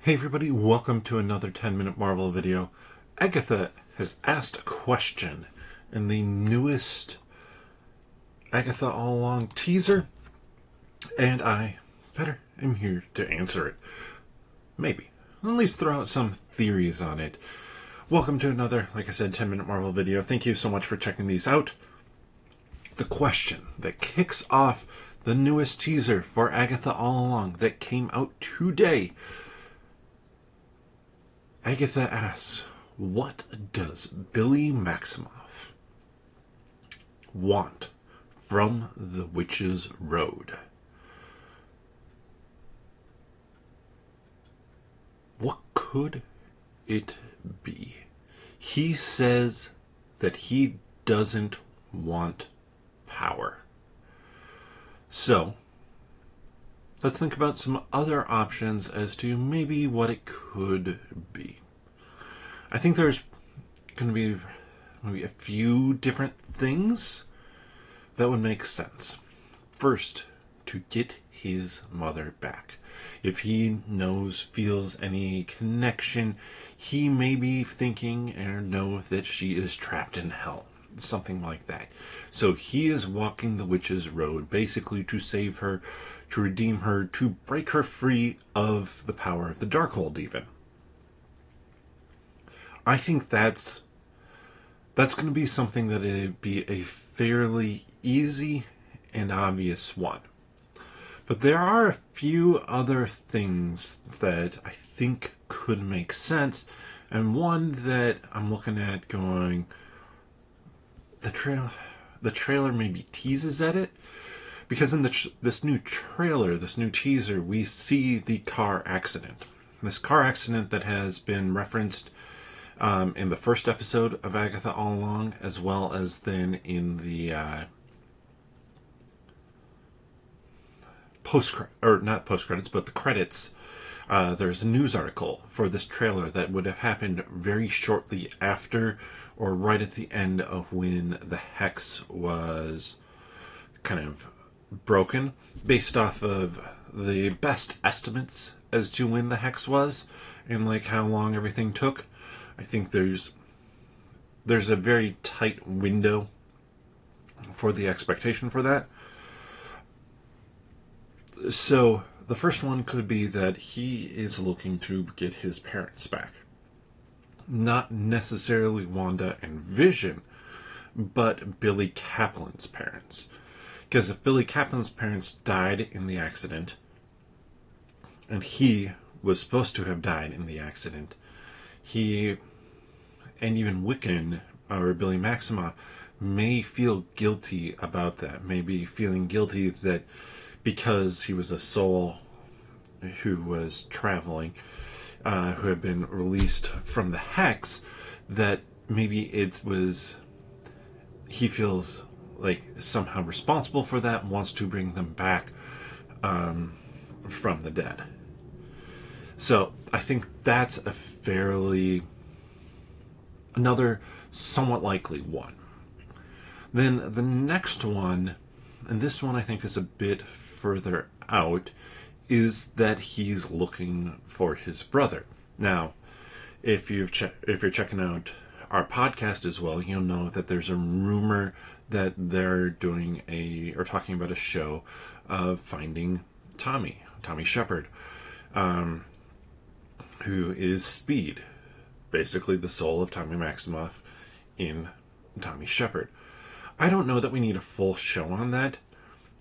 Hey everybody, welcome to another 10-minute Marvel video. Agatha has asked a question in the newest Agatha All Along teaser, and I am here to answer it. Maybe. At least throw out some theories on it. Welcome to another, like I said, 10-minute Marvel video. Thank you so much for checking these out. The question that kicks off the newest teaser for Agatha All Along that came out today. Agatha asks, what does Billy Maximoff want from the Witch's Road? What could it be? He says that he doesn't want power. So, let's think about some other options as to maybe what it could be. I think there's going to be maybe a few different things that would make sense. First, to get his mother back. If he feels any connection, he may be thinking or know that she is trapped in hell. Something like that. So he is walking the witch's road basically to save her, to redeem her, to break her free of the power of the Darkhold even. I think that's going to be something that it'd be a fairly easy and obvious one. But there are a few other things that I think could make sense, and one that I'm looking at going, the trailer maybe teases at it, because in this new trailer, this new teaser, we see the car accident. This car accident that has been referenced in the first episode of Agatha All Along, as well as then in the not post credits, but the credits. There's a news article for this trailer that would have happened very shortly after, or right at the end of when the hex was kind of broken, based off of the best estimates as to when the hex was and like how long everything took. I think there's a very tight window for the expectation for that. So the first one could be that he is looking to get his parents back. Not necessarily Wanda and Vision, but Billy Kaplan's parents. Because if Billy Kaplan's parents died in the accident, and he was supposed to have died in the accident, he, and even Wiccan, or Billy Maximoff, may feel guilty about that. Maybe feeling guilty that because he was a soul who was traveling, who had been released from the hex, that maybe he feels like somehow responsible for that and wants to bring them back from the dead. So I think that's another somewhat likely one. Then the next one, and this one I think is a bit further out, is that he's looking for his brother. Now, if you're checking out our podcast as well, you'll know that there's a rumor that they're talking about a show of finding Tommy Shepard, who is Speed, basically the soul of Tommy Maximoff in Tommy Shepard. I don't know that we need a full show on that.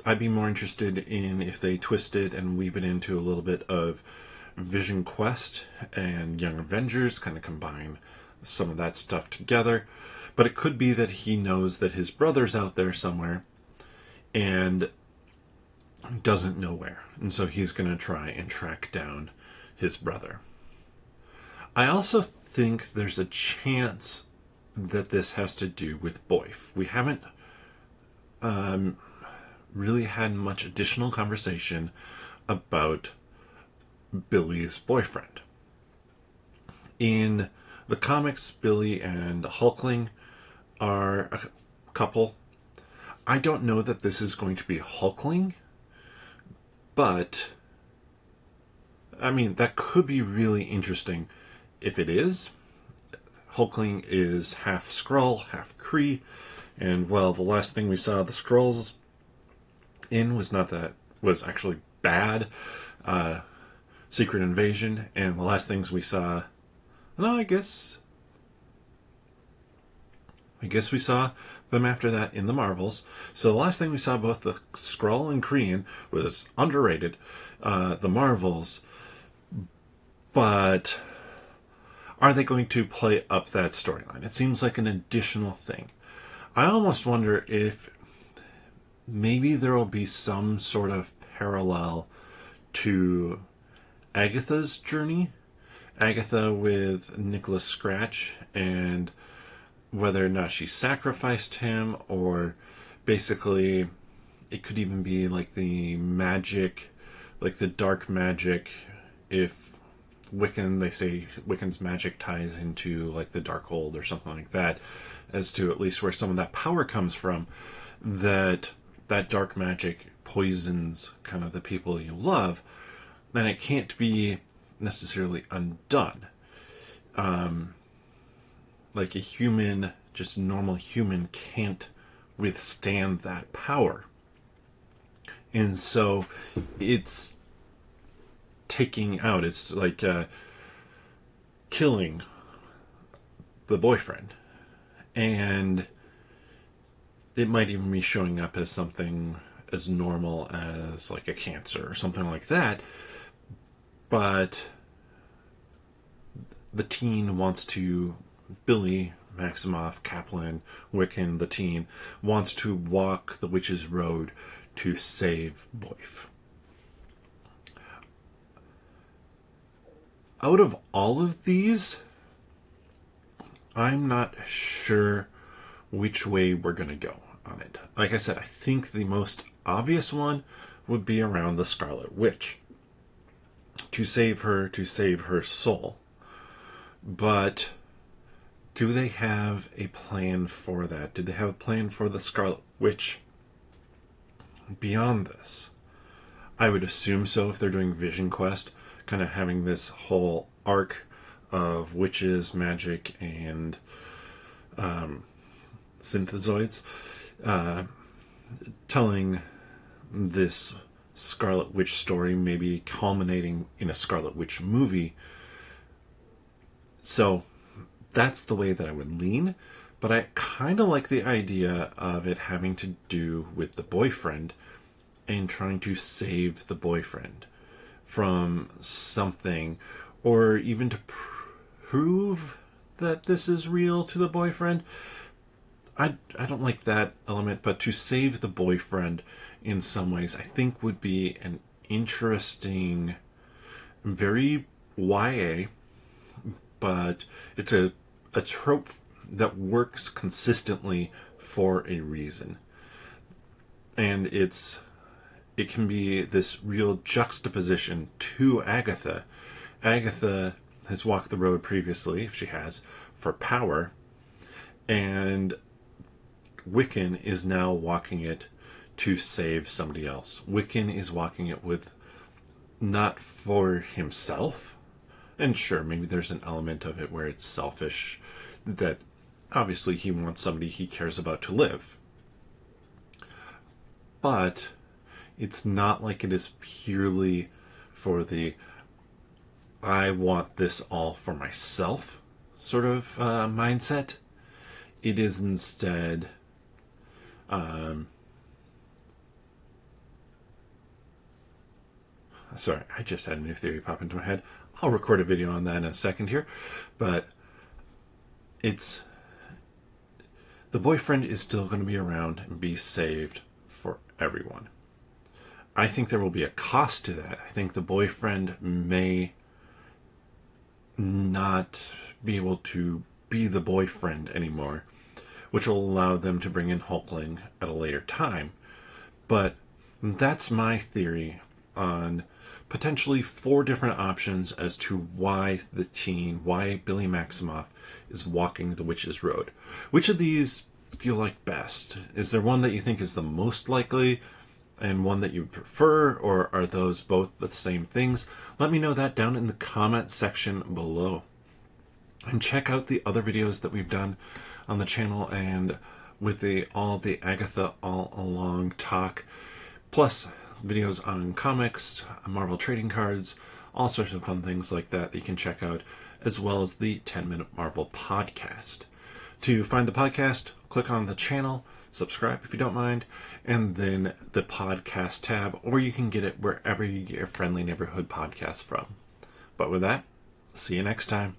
I'd be more interested in if they twist it and weave it into a little bit of Vision Quest and Young Avengers, kind of combine some of that stuff together. But it could be that he knows that his brother's out there somewhere and doesn't know where. And so he's going to try and track down his brother. I also think there's a chance that this has to do with Boyf. We haven't really had much additional conversation about Billy's boyfriend. In the comics, Billy and Hulkling are a couple. I don't know that this is going to be Hulkling, but I mean, that could be really interesting if it is. Hulkling is half Skrull, half Kree, and well, the last thing we saw the Skrulls in was not that was actually bad. Secret Invasion, and the last things we saw. No, I guess we saw them after that in the Marvels. So the last thing we saw, both the Skrull and Kree, was underrated. The Marvels, but are they going to play up that storyline? It seems like an additional thing. I almost wonder if maybe there will be some sort of parallel to Agatha's journey. Agatha with Nicholas Scratch, and whether or not she sacrificed him, or basically it could even be like the magic, like the dark magic, if Wiccan, they say Wiccan's magic ties into like the Darkhold or something like that, as to at least where some of that power comes from, that dark magic poisons kind of the people you love, then it can't be necessarily undone. Like a human, just normal human, can't withstand that power. And so it's taking out, it's like killing the boyfriend. And it might even be showing up as something as normal as like a cancer or something like that. But the teen wants to, Billy Maximoff, Kaplan, Wiccan, the teen, wants to walk the witch's road to save Boyf. Out of all of these, I'm not sure which way we're going to go on it. Like I said, I think the most obvious one would be around the Scarlet Witch. To save her soul. But do they have a plan for that? Do they have a plan for the Scarlet Witch beyond this? I would assume so if they're doing Vision Quest, kind of having this whole arc of witches, magic, and synthezoids, telling this Scarlet Witch story, maybe culminating in a Scarlet Witch movie. So that's the way that I would lean, but I kind of like the idea of it having to do with the boyfriend and trying to save the boyfriend from something, or even to prove that this is real to the boyfriend. I don't like that element, but to save the boyfriend in some ways, I think would be an interesting, very YA, but it's a trope that works consistently for a reason. And it can be this real juxtaposition to Agatha. Agatha has walked the road previously, if she has, for power, and Wiccan is now walking it to save somebody else. Wiccan is walking it with not for himself, and sure, maybe there's an element of it where it's selfish, that obviously he wants somebody he cares about to live. But it's not like it is purely for the I want this all for myself sort of mindset. It is instead sorry, I just had a new theory pop into my head. I'll record a video on that in a second here. But it's the boyfriend is still going to be around and be saved for everyone. I think there will be a cost to that. I think the boyfriend may not be able to be the boyfriend anymore, which will allow them to bring in Hulkling at a later time. But that's my theory on potentially 4 different options as to why why Billy Maximoff is walking the witch's road. Which of these feel like best? Is there one that you think is the most likely? and one that you prefer, or are those both the same things? Let me know that down in the comment section below. And check out the other videos that we've done on the channel and with all the Agatha All Along talk, plus videos on comics, Marvel trading cards, all sorts of fun things like that you can check out, as well as the 10-Minute Marvel podcast. To find the podcast, click on the channel, subscribe if you don't mind, and then the podcast tab, or you can get it wherever you get your friendly neighborhood podcast from. But with that, see you next time.